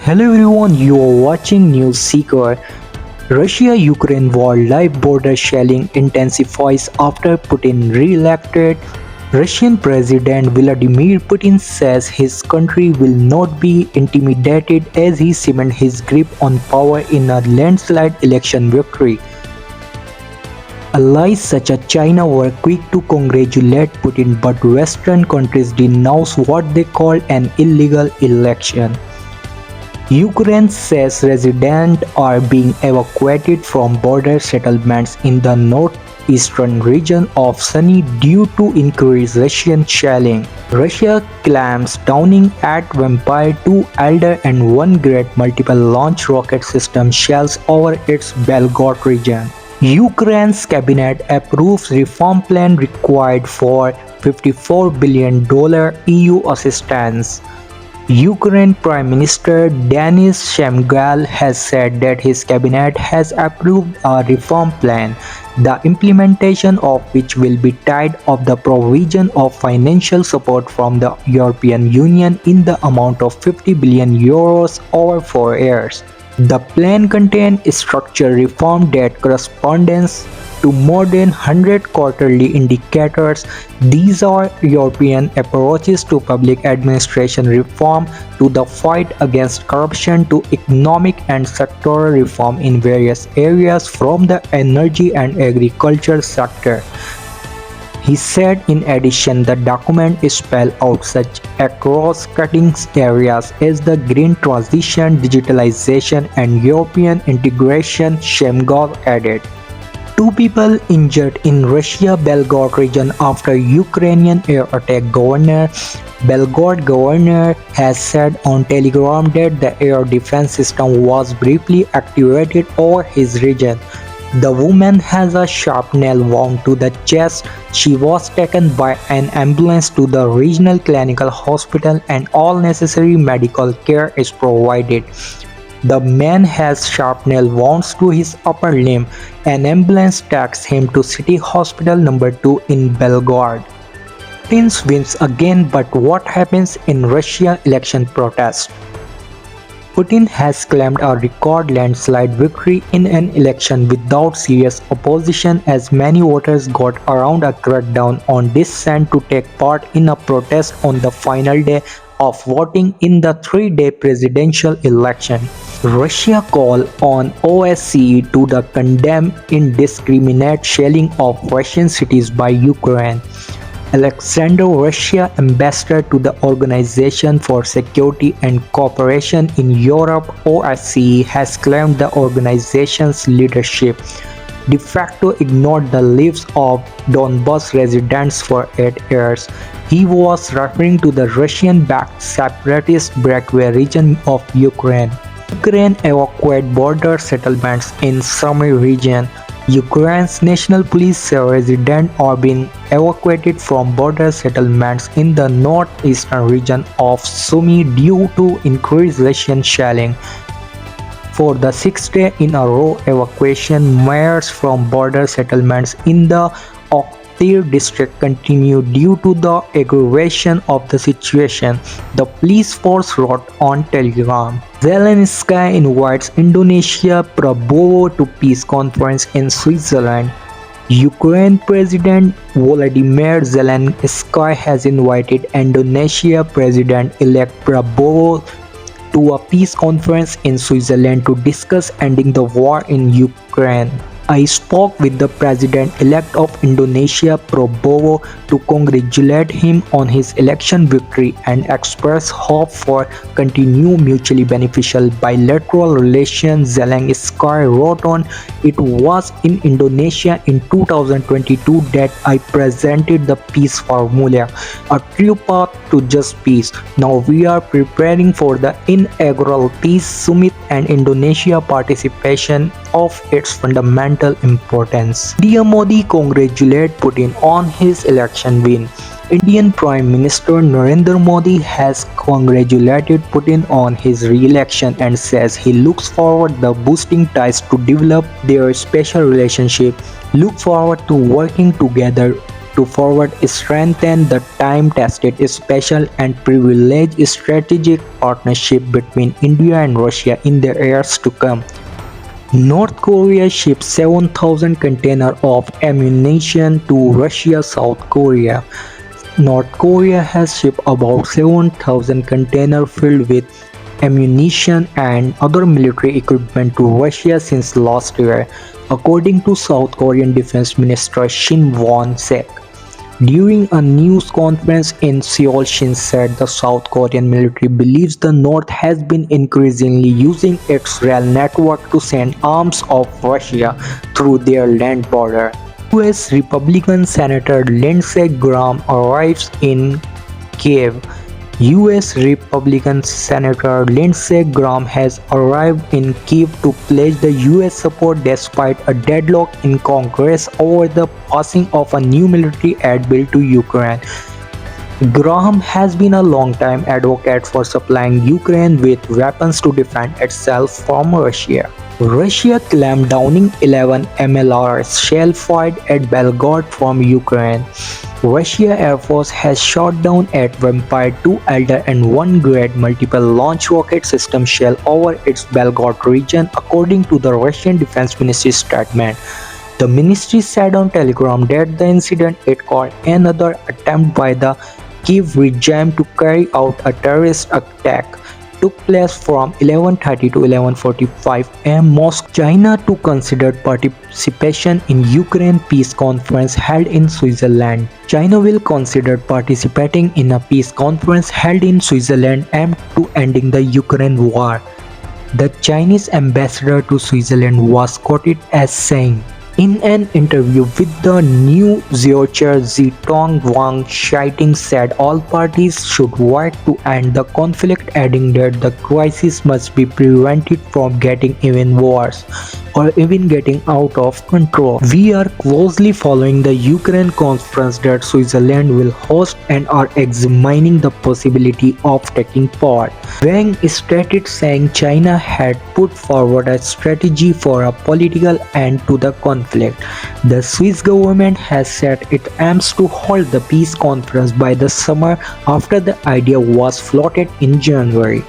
Hello everyone, you are watching News Seeker. Russia-Ukraine war live border shelling intensifies after Putin re-elected. Russian President Vladimir Putin says his country will not be intimidated as he cements his grip on power in a landslide election victory. Allies such as China were quick to congratulate Putin, but Western countries denounced what they called an illegal election. Ukraine says residents are being evacuated from border settlements in the northeastern region of Sumy due to increased Russian shelling. Russia claims downing at Vampire 2 Alder and 1 Grad multiple launch rocket system shells over its Belgorod region. Ukraine's cabinet approves reform plan required for $54 billion EU assistance. Ukraine Prime Minister Denis Shmyhal has said that his cabinet has approved a reform plan, the implementation of which will be tied of the provision of financial support from the European Union in the amount of 50 billion euros over 4 years. The plan contains structural reform that corresponds to more than 100 quarterly indicators. These are European approaches to public administration reform, to the fight against corruption, to economic and sectoral reform in various areas from the energy and agriculture sector. He said in addition the document spells out such cross-cutting areas as the green transition, digitalization and European integration. Shmyhal added. 2 people injured in Russia-Belgorod region after Ukrainian air attack. Belgorod governor has said on Telegram that the air defense system was briefly activated over his region. The woman has a shrapnel wound to the chest. She was taken by an ambulance to the regional clinical hospital and all necessary medical care is provided. The man has shrapnel wounds to his upper limb. An ambulance takes him to City Hospital No. 2 in Belgorod. Putin wins again, but what happens in Russia election protest? Putin has claimed a record landslide victory in an election without serious opposition as many voters got around a crackdown on dissent to take part in a protest on the final day of voting in the 3-day presidential election. Russia called on OSCE to condemn indiscriminate shelling of Russian cities by Ukraine. Alexander, Russia ambassador to the Organization for Security and Cooperation in Europe (OSCE), has claimed the organization's leadership de facto ignored the lives of Donbas residents for 8 years. He was referring to the Russian-backed separatist breakaway region of Ukraine. Ukraine evacuated border settlements in Sumy region. Ukraine's national police say residents are being evacuated from border settlements in the northeastern region of Sumy due to increased Russian shelling. For the 6th day in a row, evacuation mayors from border settlements in the Alder district continue due to the aggravation of the situation, the police force wrote on Telegram. Zelensky invites Indonesia Prabowo to peace conference in Switzerland. Ukraine President Volodymyr Zelensky has invited Indonesia President-elect Prabowo to a peace conference in Switzerland to discuss ending the war in Ukraine. I spoke with the President-elect of Indonesia, Prabowo, to congratulate him on his election victory and express hope for continued mutually beneficial bilateral relations. Zelensky wrote on, "It was in Indonesia in 2022 that I presented the peace formula, a true path to just peace. Now we are preparing for the inaugural peace summit and Indonesia participation of its fundamental importance." PM Modi congratulated Putin on his election win. Indian Prime Minister Narendra Modi has congratulated Putin on his re-election and says he looks forward to boosting ties to develop their special relationship. Look forward to working together to forward strengthen the time-tested special and privileged strategic partnership between India and Russia in the years to come. North Korea shipped 7,000 containers of ammunition to Russia. South Korea. North Korea has shipped about 7,000 containers filled with ammunition and other military equipment to Russia since last year, according to South Korean Defense Minister Shin Won-sek. During a news conference in Seoul, Shin said the South Korean military believes the North has been increasingly using its rail network to send arms of Russia through their land border. US Republican Senator Lindsey Graham arrives in Kiev. US Republican Senator Lindsey Graham has arrived in Kiev to pledge the US support despite a deadlock in Congress over the passing of a new military aid bill to Ukraine. Graham has been a long-time advocate for supplying Ukraine with weapons to defend itself from Russia. Russia claimed downing 11 MLRS shell-fired at Belgorod from Ukraine. Russia Air Force has shot down at Vampire 2 Alder and 1 Grad multiple launch rocket system shell over its Belgorod region, according to the Russian Defense Ministry statement. The ministry said on Telegram that the incident it called another attempt by the Kiev regime to carry out a terrorist attack took place from 11:30 to 11:45 am Moscow. China to considered participation in Ukraine peace conference held in Switzerland. China will consider participating in a peace conference held in Switzerland aimed to ending the Ukraine war. The Chinese ambassador to Switzerland was quoted as saying, in an interview with the New Zürcher Zeitung, Wang Shiting said all parties should work to end the conflict, adding that the crisis must be prevented from getting even worse or even getting out of control. We are closely following the Ukraine conference that Switzerland will host and are examining the possibility of taking part. Wang stated, saying China had put forward a strategy for a political end to the conflict. The Swiss government has said it aims to hold the peace conference by the summer after the idea was floated in January.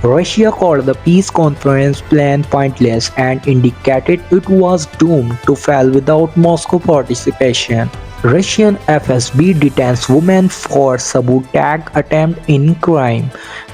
Russia called the peace conference plan pointless and indicated it was doomed to fail without Moscow participation. Russian FSB detains woman for sabotage attempt in crime.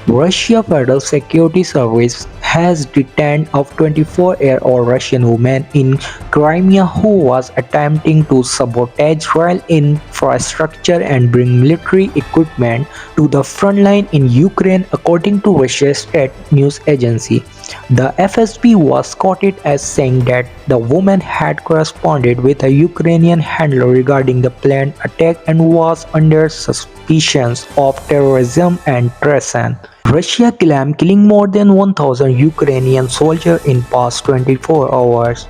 Russia Federal Security Service has detained a 24-year-old Russian woman in Crimea who was attempting to sabotage rail infrastructure and bring military equipment to the front line in Ukraine, according to Russia's state news agency. The FSB was quoted as saying that the woman had corresponded with a Ukrainian handler regarding the planned attack and was under suspicions of terrorism and treason. Russia claimed killing more than 1,000 Ukrainian soldiers in past 24 hours.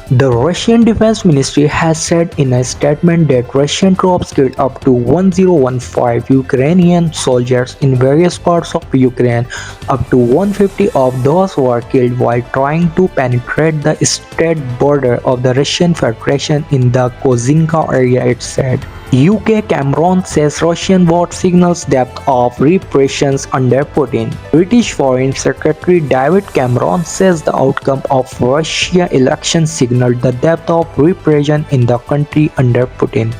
The Russian Defense Ministry has said in a statement that Russian troops killed up to 1,015 Ukrainian soldiers in various parts of Ukraine. Up to 150 of those were killed while trying to penetrate the state border of the Russian Federation in the Kozinka area, it said. UK Cameron says Russian vote signals depth of repressions under Putin. British Foreign Secretary David Cameron says the outcome of Russia election signaled the depth of repression in the country under Putin.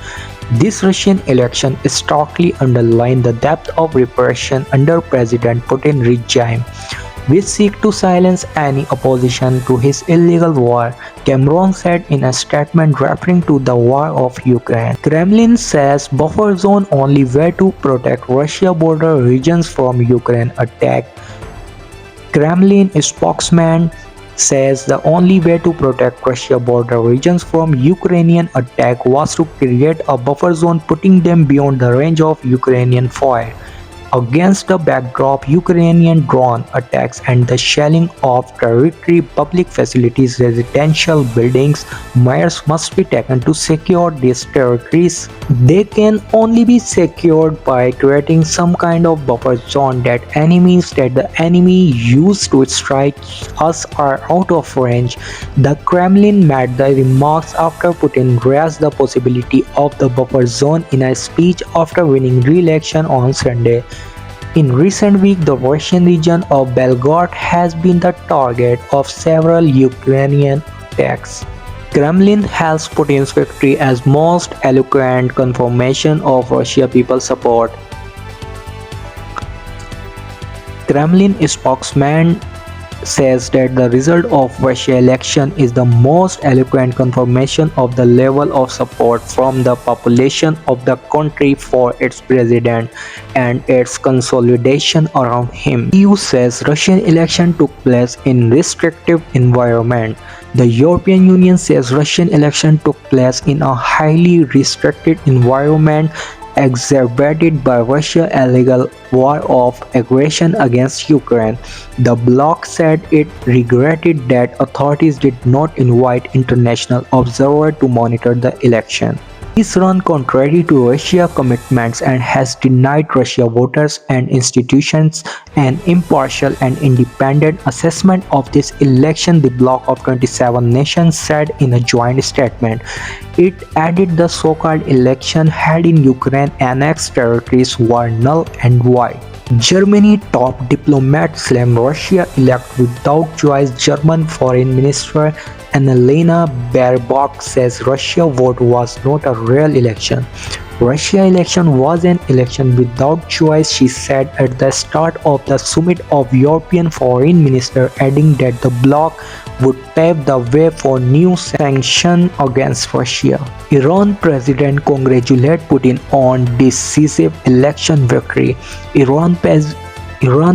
This Russian election starkly underlined the depth of repression under President Putin regime, which seek to silence any opposition to his illegal war, Cameron said in a statement referring to the war of Ukraine. Kremlin says buffer zone only way to protect Russia border regions from Ukraine attack. Kremlin spokesman says the only way to protect Russia border regions from Ukrainian attack was to create a buffer zone, putting them beyond the range of Ukrainian fire. Against the backdrop Ukrainian drone attacks and the shelling of territory, public facilities, residential buildings, measures must be taken to secure these territories. They can only be secured by creating some kind of buffer zone that the enemy use to strike us are out of range. The Kremlin made the remarks after Putin raised the possibility of the buffer zone in a speech after winning re-election on Sunday. In recent weeks, the Russian region of Belgorod has been the target of several Ukrainian attacks. Kremlin hails Putin's victory as most eloquent confirmation of Russian people's support. Kremlin spokesman says that the result of Russia election is the most eloquent confirmation of the level of support from the population of the country for its president and its consolidation around him. EU says Russian election took place in restrictive environment. The European Union says Russian election took place in a highly restricted environment exacerbated by Russia's illegal war of aggression against Ukraine. The bloc said it regretted that authorities did not invite international observers to monitor the election. This runs contrary to Russia's commitments and has denied Russian voters and institutions an impartial and independent assessment of this election, the bloc of 27 nations said in a joint statement. It added the so-called election held in Ukraine annexed territories were null and void. Germany top diplomat slammed Russia elect without choice. German Foreign Minister Annalena Baerbock says Russia's vote was not a real election. Russia election was an election without choice, she said at the start of the summit of European foreign ministers, adding that the bloc would pave the way for new sanctions against Russia. Iran president congratulated Putin on decisive election victory. Iran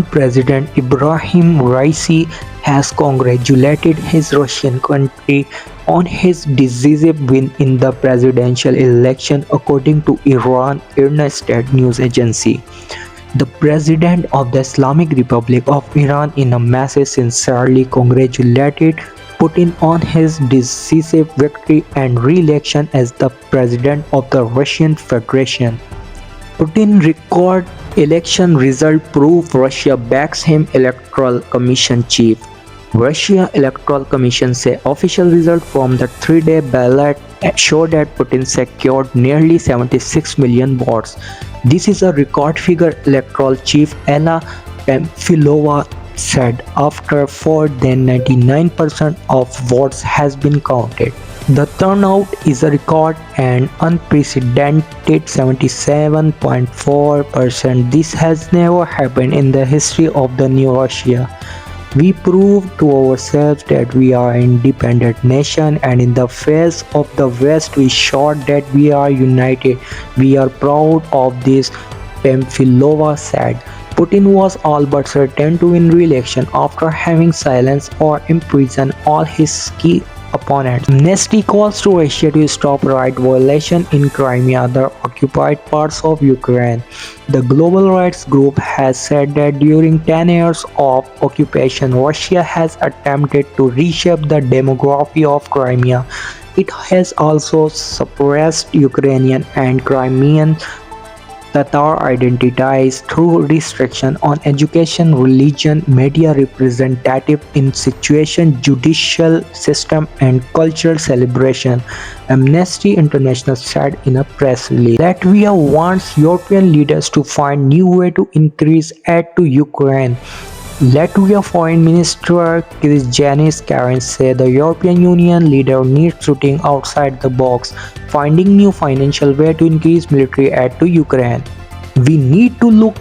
President Ibrahim Raisi has congratulated his Russian country on his decisive win in the presidential election, according to Iran IRNA state news agency. The President of the Islamic Republic of Iran in a message sincerely congratulated Putin on his decisive victory and re-election as the President of the Russian Federation. Putin's record election result prove Russia backs him, Electoral Commission chief. Russia Electoral Commission say official result from the three-day ballot show that Putin secured nearly 76 million votes. This is a record figure, Electoral Chief Anna Pamfilova said after more than 99% of votes has been counted. The turnout is a record and unprecedented 77.4%. This has never happened in the history of the new Russia. We proved to ourselves that we are an independent nation, and in the face of the West we showed that we are united. We are proud of this, Pamfilova said. Putin was all but certain to win re-election after having silenced or imprisoned all his key opponents. Amnesty calls to Russia to stop right violation in Crimea, the occupied parts of Ukraine. The global rights group has said that during 10 years of occupation, Russia has attempted to reshape the demography of Crimea. It has also suppressed Ukrainian and Crimean Tatar identities through restriction on education, religion, media representative institution, judicial system, and cultural celebration. Amnesty International said in a press release. Latvia wants European leaders to find new way to increase aid to Ukraine. Latvia Foreign Minister Krišjānis Kariņš said the European Union leader needs to think outside the box, finding new financial way to increase military aid to Ukraine. We need to look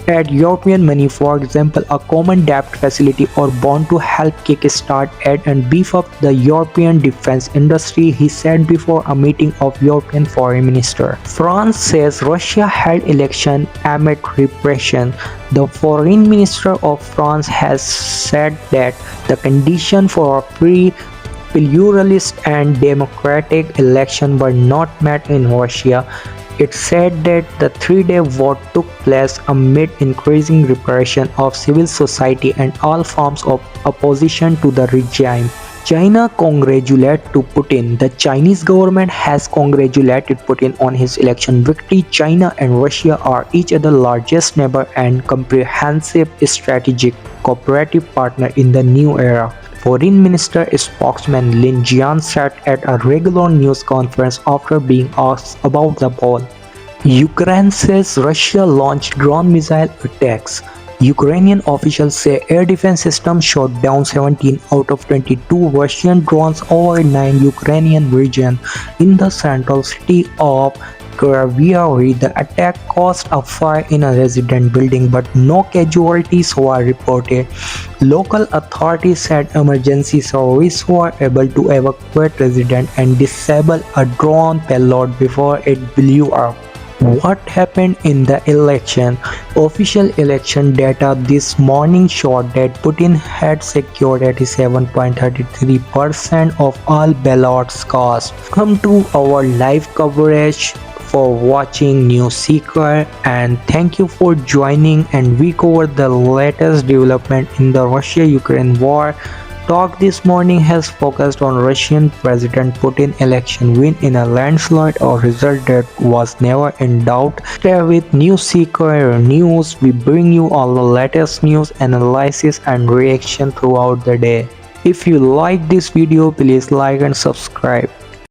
at European money, for example, a common debt facility or bond to help kickstart aid and beef up the European defense industry, he said before a meeting of European foreign ministers. France says Russia held election amid repression. The foreign minister of France has said that the condition for a free, pluralist and democratic election were not met in Russia. It said that the three-day vote took place amid increasing repression of civil society and all forms of opposition to the regime. China congratulated to Putin. The Chinese government has congratulated Putin on his election victory. China and Russia are each other's largest neighbor and comprehensive strategic cooperative partner in the new era. Foreign Minister spokesman Lin Jian said at a regular news conference after being asked about the poll. Ukraine says Russia launched drone missile attacks. Ukrainian officials say air defense systems shot down 17 out of 22 Russian drones over 9 Ukrainian regions in the central city of Grad. The attack caused a fire in a resident building, but no casualties were reported. Local authorities said emergency services were able to evacuate residents and disable a drone payload before it blew up. What happened in the election? Official election data this morning showed that Putin had secured 87.33% of all ballots cast. Come to our live coverage for watching News Seeker, and thank you for joining, and we cover the latest development in the Russia-Ukraine war. Talk this morning has focused on Russian President Putin election win in a landslide, or result that was never in doubt. Stay with News Seeker News. We bring you all the latest news, analysis and reaction throughout the day. If you like this video, please like and subscribe.